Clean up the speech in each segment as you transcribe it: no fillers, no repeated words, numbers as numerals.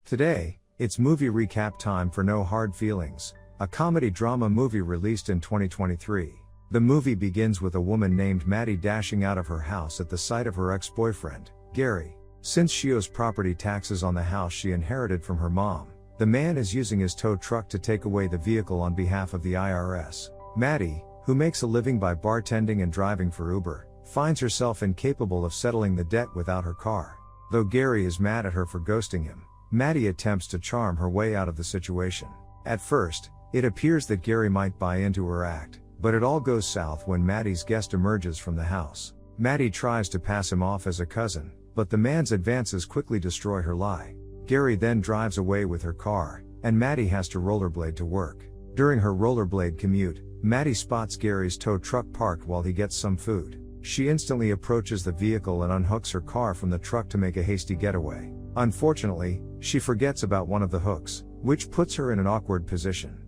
Today, it's movie recap time for No Hard Feelings, a comedy drama movie released in 2023. The movie begins with a woman named Maddie dashing out of her house at the sight of her ex-boyfriend, Gary. Since she owes property taxes on the house she inherited from her mom, the man is using his tow truck to take away the vehicle on behalf of the IRS. Maddie, who makes a living by bartending and driving for Uber, finds herself incapable of settling the debt without her car. Though Gary is mad at her for ghosting him, Maddie attempts to charm her way out of the situation. At first, it appears that Gary might buy into her act, but it all goes south when Maddie's guest emerges from the house. Maddie tries to pass him off as a cousin, but the man's advances quickly destroy her lie. Gary then drives away with her car, and Maddie has to rollerblade to work. During her rollerblade commute, Maddie spots Gary's tow truck parked while he gets some food. She instantly approaches the vehicle and unhooks her car from the truck to make a hasty getaway. Unfortunately, she forgets about one of the hooks, which puts her in an awkward position.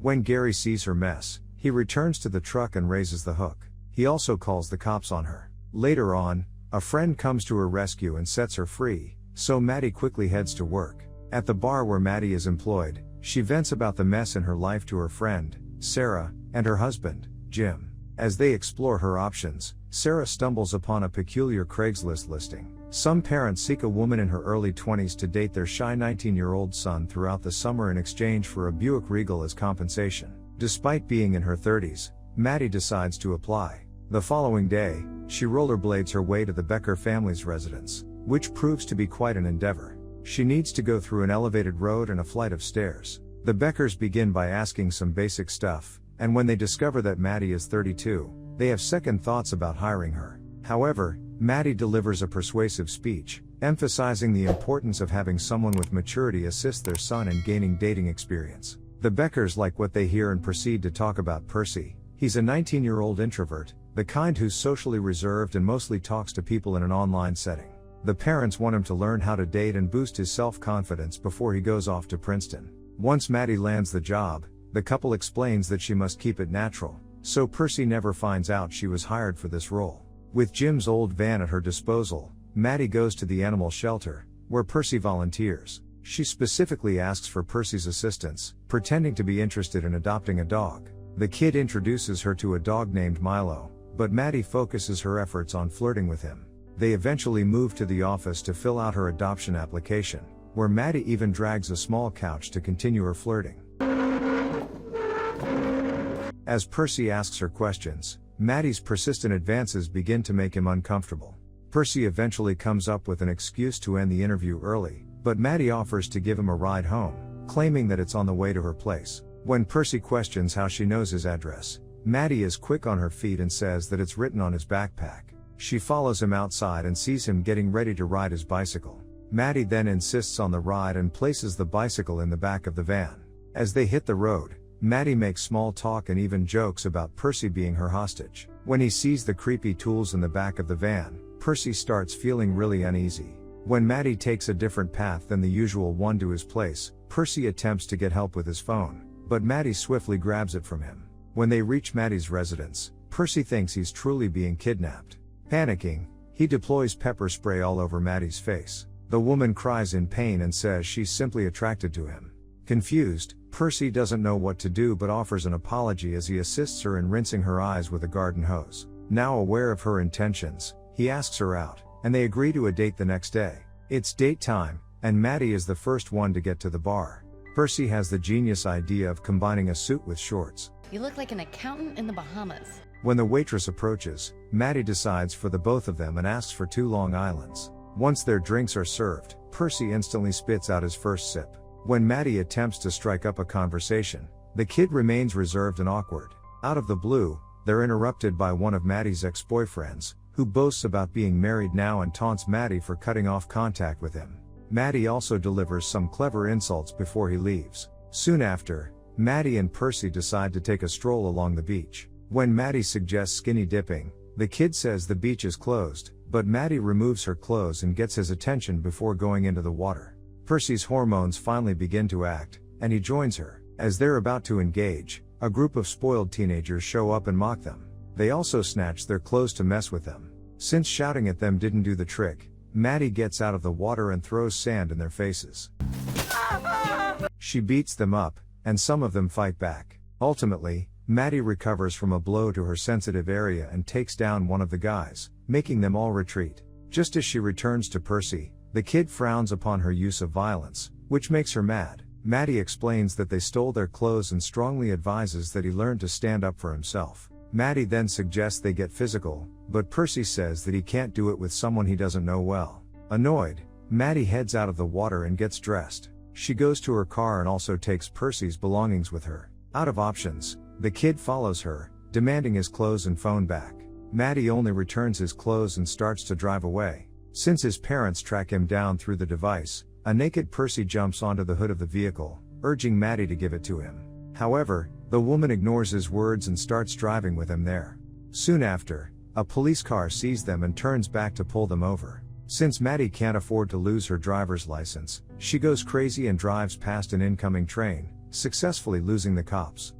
When Gary sees her mess, he returns to the truck and raises the hook. He also calls the cops on her. Later on, a friend comes to her rescue and sets her free, so Maddie quickly heads to work. At the bar where Maddie is employed, she vents about the mess in her life to her friend, Sarah, and her husband, Jim. As they explore her options, Sarah stumbles upon a peculiar Craigslist listing. Some parents seek a woman in her early 20s to date their shy 19-year-old son throughout the summer in exchange for a Buick Regal as compensation. Despite being in her 30s, Maddie decides to apply. The following day, she rollerblades her way to the Becker family's residence, which proves to be quite an endeavor. She needs to go through an elevated road and a flight of stairs. The Beckers begin by asking some basic stuff, and when they discover that Maddie is 32, they have second thoughts about hiring her. However, Maddie delivers a persuasive speech, emphasizing the importance of having someone with maturity assist their son in gaining dating experience. The Beckers like what they hear and proceed to talk about Percy. He's a 19-year-old introvert, the kind who's socially reserved and mostly talks to people in an online setting. The parents want him to learn how to date and boost his self-confidence before he goes off to Princeton. Once Maddie lands the job, the couple explains that she must keep it natural, so Percy never finds out she was hired for this role. With Jim's old van at her disposal, Maddie goes to the animal shelter, where Percy volunteers. She specifically asks for Percy's assistance, pretending to be interested in adopting a dog. The kid introduces her to a dog named Milo, but Maddie focuses her efforts on flirting with him. They eventually move to the office to fill out her adoption application, where Maddie even drags a small couch to continue her flirting. As Percy asks her questions, Maddie's persistent advances begin to make him uncomfortable. Percy eventually comes up with an excuse to end the interview early, but Maddie offers to give him a ride home, claiming that it's on the way to her place. When Percy questions how she knows his address, Maddie is quick on her feet and says that it's written on his backpack. She follows him outside and sees him getting ready to ride his bicycle. Maddie then insists on the ride and places the bicycle in the back of the van. As they hit the road, Maddie makes small talk and even jokes about Percy being her hostage. When he sees the creepy tools in the back of the van, Percy starts feeling really uneasy. When Maddie takes a different path than the usual one to his place, Percy attempts to get help with his phone, but Maddie swiftly grabs it from him. When they reach Maddie's residence, Percy thinks he's truly being kidnapped. Panicking, he deploys pepper spray all over Maddie's face. The woman cries in pain and says she's simply attracted to him. Confused, Percy doesn't know what to do but offers an apology as he assists her in rinsing her eyes with a garden hose. Now aware of her intentions, he asks her out, and they agree to a date the next day. It's date time, and Maddie is the first one to get to the bar. Percy has the genius idea of combining a suit with shorts. You look like an accountant in the Bahamas. When the waitress approaches, Maddie decides for the both of them and asks for 2 Long Islands. Once their drinks are served, Percy instantly spits out his first sip. When Maddie attempts to strike up a conversation, the kid remains reserved and awkward. Out of the blue, they're interrupted by one of Maddie's ex-boyfriends, who boasts about being married now and taunts Maddie for cutting off contact with him. Maddie also delivers some clever insults before he leaves. Soon after, Maddie and Percy decide to take a stroll along the beach. When Maddie suggests skinny dipping, the kid says the beach is closed, but Maddie removes her clothes and gets his attention before going into the water. Percy's hormones finally begin to act, and he joins her. As they're about to engage, a group of spoiled teenagers show up and mock them. They also snatch their clothes to mess with them. Since shouting at them didn't do the trick, Maddie gets out of the water and throws sand in their faces. She beats them up, and some of them fight back. Ultimately, Maddie recovers from a blow to her sensitive area and takes down one of the guys, making them all retreat. Just as she returns to Percy, the kid frowns upon her use of violence, which makes her mad. Maddie explains that they stole their clothes and strongly advises that he learn to stand up for himself. Maddie then suggests they get physical, but Percy says that he can't do it with someone he doesn't know well. Annoyed, Maddie heads out of the water and gets dressed. She goes to her car and also takes Percy's belongings with her. Out of options, the kid follows her, demanding his clothes and phone back. Maddie only returns his clothes and starts to drive away. Since his parents track him down through the device, a naked Percy jumps onto the hood of the vehicle, urging Maddie to give it to him. However, the woman ignores his words and starts driving with him there. Soon after, a police car sees them and turns back to pull them over. Since Maddie can't afford to lose her driver's license, she goes crazy and drives past an incoming train, successfully losing the cops.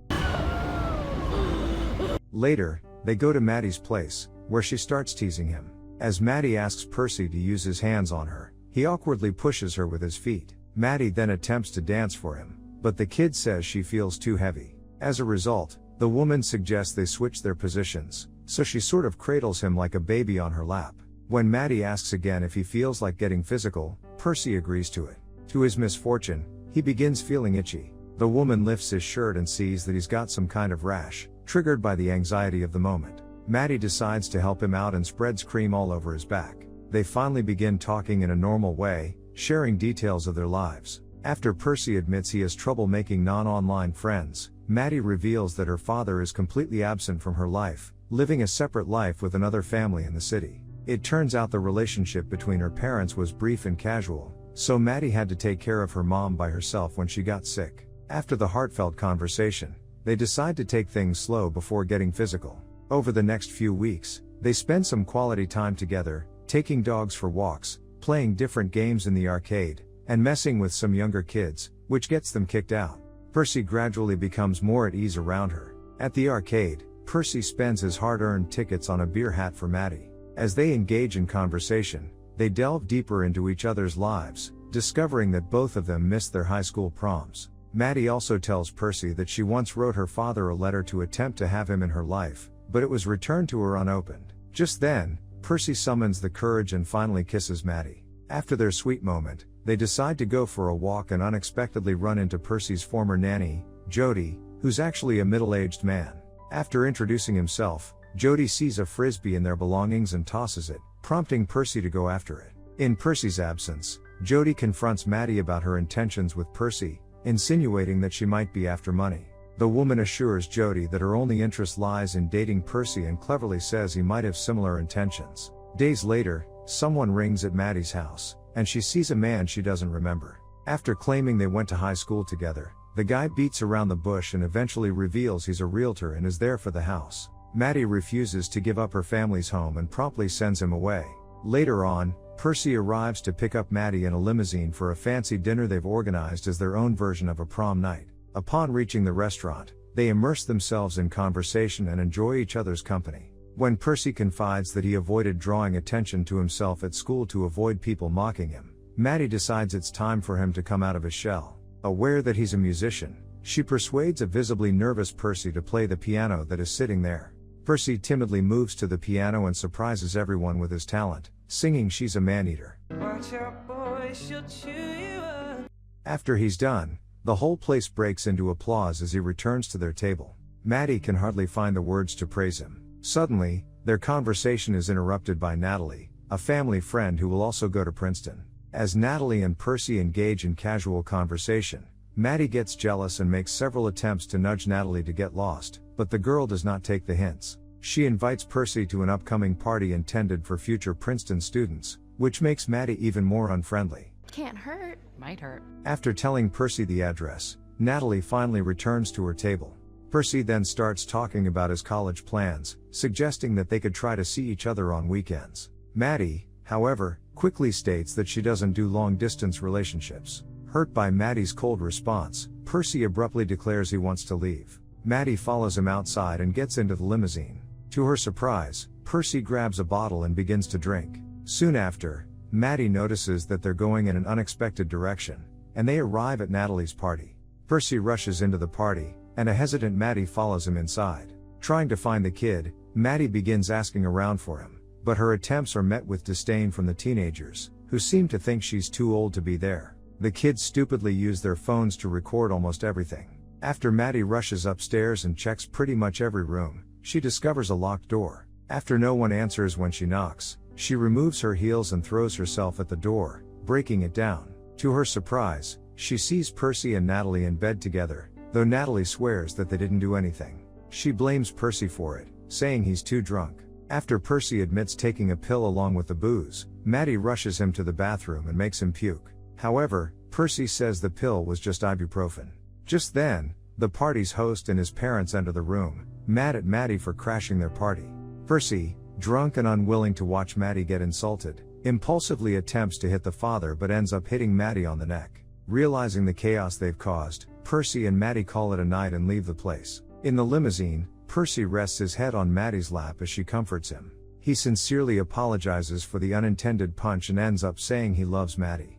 Later, they go to Maddie's place, where she starts teasing him. As Maddie asks Percy to use his hands on her, he awkwardly pushes her with his feet. Maddie then attempts to dance for him, but the kid says she feels too heavy. As a result, the woman suggests they switch their positions, so she sort of cradles him like a baby on her lap. When Maddie asks again if he feels like getting physical, Percy agrees to it. To his misfortune, he begins feeling itchy. The woman lifts his shirt and sees that he's got some kind of rash, triggered by the anxiety of the moment. Maddie decides to help him out and spreads cream all over his back. They finally begin talking in a normal way, sharing details of their lives. After Percy admits he has trouble making non-online friends, Maddie reveals that her father is completely absent from her life, living a separate life with another family in the city. It turns out the relationship between her parents was brief and casual, so Maddie had to take care of her mom by herself when she got sick. After the heartfelt conversation, they decide to take things slow before getting physical. Over the next few weeks, they spend some quality time together, taking dogs for walks, playing different games in the arcade, and messing with some younger kids, which gets them kicked out. Percy gradually becomes more at ease around her. At the arcade, Percy spends his hard-earned tickets on a beer hat for Maddie. As they engage in conversation, they delve deeper into each other's lives, discovering that both of them missed their high school proms. Maddie also tells Percy that she once wrote her father a letter to attempt to have him in her life, but it was returned to her unopened. Just then, Percy summons the courage and finally kisses Maddie. After their sweet moment, they decide to go for a walk and unexpectedly run into Percy's former nanny, Jody, who's actually a middle-aged man. After introducing himself, Jody sees a frisbee in their belongings and tosses it, prompting Percy to go after it. In Percy's absence, Jody confronts Maddie about her intentions with Percy, insinuating that she might be after money. The woman assures Jody that her only interest lies in dating Percy and cleverly says he might have similar intentions. Days later, someone rings at Maddie's house, and she sees a man she doesn't remember. After claiming they went to high school together, the guy beats around the bush and eventually reveals he's a realtor and is there for the house. Maddie refuses to give up her family's home and promptly sends him away. Later on, Percy arrives to pick up Maddie in a limousine for a fancy dinner they've organized as their own version of a prom night. Upon reaching the restaurant, they immerse themselves in conversation and enjoy each other's company. When Percy confides that he avoided drawing attention to himself at school to avoid people mocking him, Maddie decides it's time for him to come out of his shell. Aware that he's a musician, she persuades a visibly nervous Percy to play the piano that is sitting there. Percy timidly moves to the piano and surprises everyone with his talent, singing "She's a Man-Eater." Watch out, boy, she'll chew you up. After he's done, the whole place breaks into applause as he returns to their table. Maddie can hardly find the words to praise him. Suddenly, their conversation is interrupted by Natalie, a family friend who will also go to Princeton. As Natalie and Percy engage in casual conversation, Maddie gets jealous and makes several attempts to nudge Natalie to get lost, but the girl does not take the hints. She invites Percy to an upcoming party intended for future Princeton students, which makes Maddie even more unfriendly. Can't hurt. Might hurt. After telling Percy the address, Natalie finally returns to her table. Percy then starts talking about his college plans, suggesting that they could try to see each other on weekends. Maddie, however, quickly states that she doesn't do long-distance relationships. Hurt by Maddie's cold response, Percy abruptly declares he wants to leave. Maddie follows him outside and gets into the limousine. To her surprise, Percy grabs a bottle and begins to drink. Soon after, Maddie notices that they're going in an unexpected direction, and they arrive at Natalie's party. Percy rushes into the party, and a hesitant Maddie follows him inside. Trying to find the kid, Maddie begins asking around for him, but her attempts are met with disdain from the teenagers, who seem to think she's too old to be there. The kids stupidly use their phones to record almost everything. After Maddie rushes upstairs and checks pretty much every room, she discovers a locked door. After no one answers when she knocks, she removes her heels and throws herself at the door, breaking it down. To her surprise, she sees Percy and Natalie in bed together, though Natalie swears that they didn't do anything. She blames Percy for it, saying he's too drunk. After Percy admits taking a pill along with the booze, Maddie rushes him to the bathroom and makes him puke. However, Percy says the pill was just ibuprofen. Just then, the party's host and his parents enter the room, mad at Maddie for crashing their party. Percy, drunk and unwilling to watch Maddie get insulted, impulsively attempts to hit the father but ends up hitting Maddie on the neck. Realizing the chaos they've caused, Percy and Maddie call it a night and leave the place. In the limousine, Percy rests his head on Maddie's lap as she comforts him. He sincerely apologizes for the unintended punch and ends up saying he loves Maddie.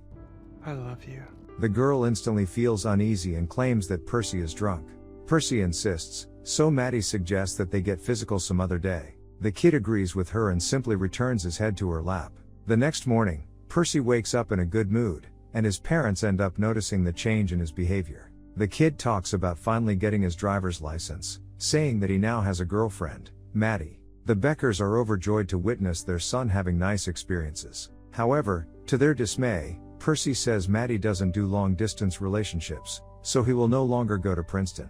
I love you. The girl instantly feels uneasy and claims that Percy is drunk. Percy insists, so Maddie suggests that they get physical some other day. The kid agrees with her and simply returns his head to her lap. The next morning, Percy wakes up in a good mood, and his parents end up noticing the change in his behavior. The kid talks about finally getting his driver's license, saying that he now has a girlfriend, Maddie. The Beckers are overjoyed to witness their son having nice experiences. However, to their dismay, Percy says Maddie doesn't do long-distance relationships, so he will no longer go to Princeton.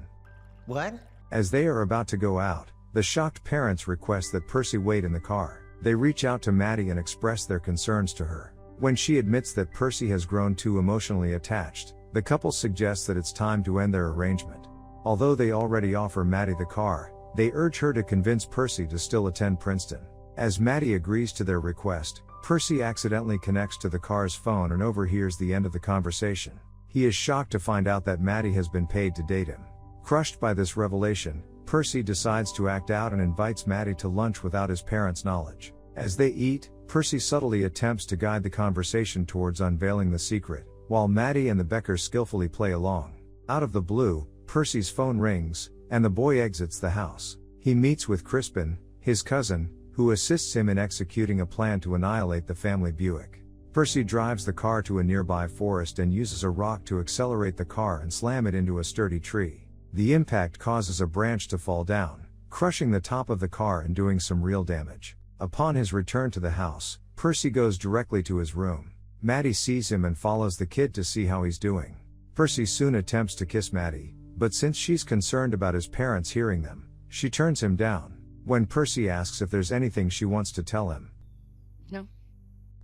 What? As they are about to go out, the shocked parents request that Percy wait in the car. They reach out to Maddie and express their concerns to her. When she admits that Percy has grown too emotionally attached, the couple suggests that it's time to end their arrangement. Although they already offer Maddie the car, they urge her to convince Percy to still attend Princeton. As Maddie agrees to their request, Percy accidentally connects to the car's phone and overhears the end of the conversation. He is shocked to find out that Maddie has been paid to date him. Crushed by this revelation, Percy decides to act out and invites Maddie to lunch without his parents' knowledge. As they eat, Percy subtly attempts to guide the conversation towards unveiling the secret, while Maddie and the Beckers skillfully play along. Out of the blue, Percy's phone rings, and the boy exits the house. He meets with Crispin, his cousin, who assists him in executing a plan to annihilate the family Buick. Percy drives the car to a nearby forest and uses a rock to accelerate the car and slam it into a sturdy tree. The impact causes a branch to fall down, crushing the top of the car and doing some real damage. Upon his return to the house, Percy goes directly to his room. Maddie sees him and follows the kid to see how he's doing. Percy soon attempts to kiss Maddie, but since she's concerned about his parents hearing them, she turns him down. When Percy asks if there's anything she wants to tell him, No.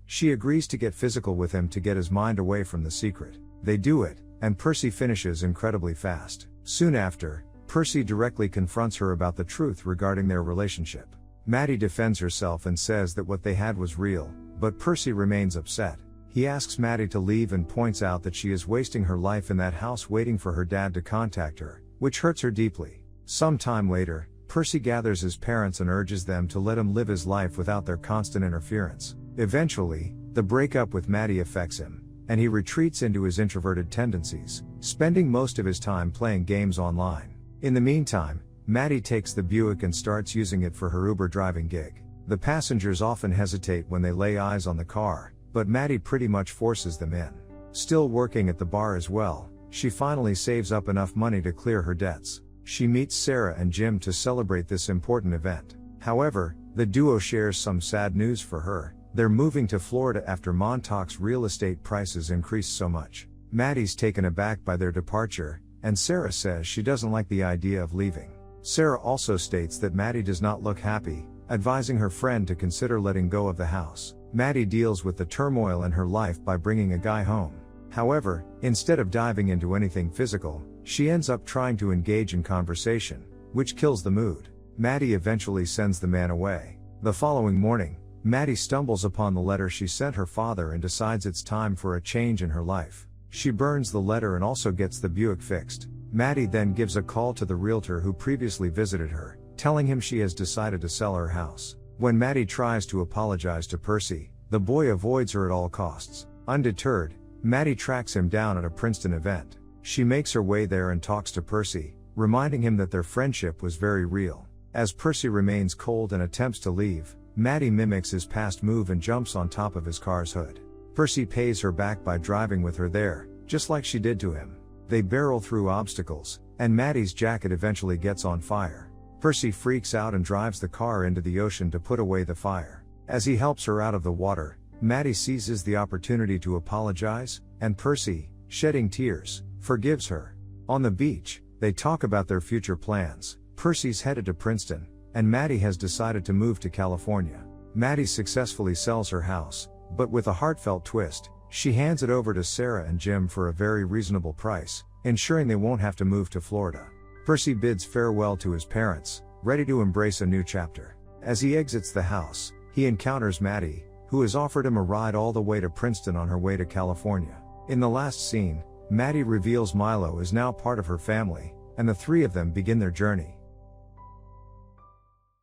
she agrees to get physical with him to get his mind away from the secret. They do it, and Percy finishes incredibly fast. Soon after, Percy directly confronts her about the truth regarding their relationship. Maddie defends herself and says that what they had was real, but Percy remains upset. He asks Maddie to leave and points out that she is wasting her life in that house waiting for her dad to contact her, which hurts her deeply. Some time later, Percy gathers his parents and urges them to let him live his life without their constant interference. Eventually, the breakup with Maddie affects him, and he retreats into his introverted tendencies, spending most of his time playing games online. In the meantime, Maddie takes the Buick and starts using it for her Uber driving gig. The passengers often hesitate when they lay eyes on the car, but Maddie pretty much forces them in. Still working at the bar as well, she finally saves up enough money to clear her debts. She meets Sarah and Jim to celebrate this important event. However, the duo shares some sad news for her. They're moving to Florida after Montauk's real estate prices increased so much. Maddie's taken aback by their departure, and Sarah says she doesn't like the idea of leaving. Sarah also states that Maddie does not look happy, advising her friend to consider letting go of the house. Maddie deals with the turmoil in her life by bringing a guy home. However, instead of diving into anything physical, she ends up trying to engage in conversation, which kills the mood. Maddie eventually sends the man away. The following morning, Maddie stumbles upon the letter she sent her father and decides it's time for a change in her life. She burns the letter and also gets the Buick fixed. Maddie then gives a call to the realtor who previously visited her, telling him she has decided to sell her house. When Maddie tries to apologize to Percy, The boy avoids her at all costs. Undeterred, Maddie tracks him down at a Princeton event. She makes her way there and talks to Percy, reminding him that their friendship was very real. As Percy remains cold and attempts to leave, Maddie mimics his past move and jumps on top of his car's hood. Percy pays her back by driving with her there, just like she did to him. They barrel through obstacles, and Maddie's jacket eventually gets on fire. Percy freaks out and drives the car into the ocean to put away the fire. As he helps her out of the water, Maddie seizes the opportunity to apologize, and Percy, shedding tears, forgives her. On the beach, they talk about their future plans. Percy's headed to Princeton, and Maddie has decided to move to California. Maddie successfully sells her house, but with a heartfelt twist, she hands it over to Sarah and Jim for a very reasonable price, ensuring they won't have to move to Florida. Percy bids farewell to his parents, ready to embrace a new chapter. As he exits the house, he encounters Maddie, who has offered him a ride all the way to Princeton on her way to California. In the last scene, Maddie reveals Milo is now part of her family, and the three of them begin their journey.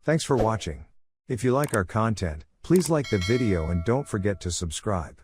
Thanks for watching. If you like our content, please like the video and don't forget to subscribe.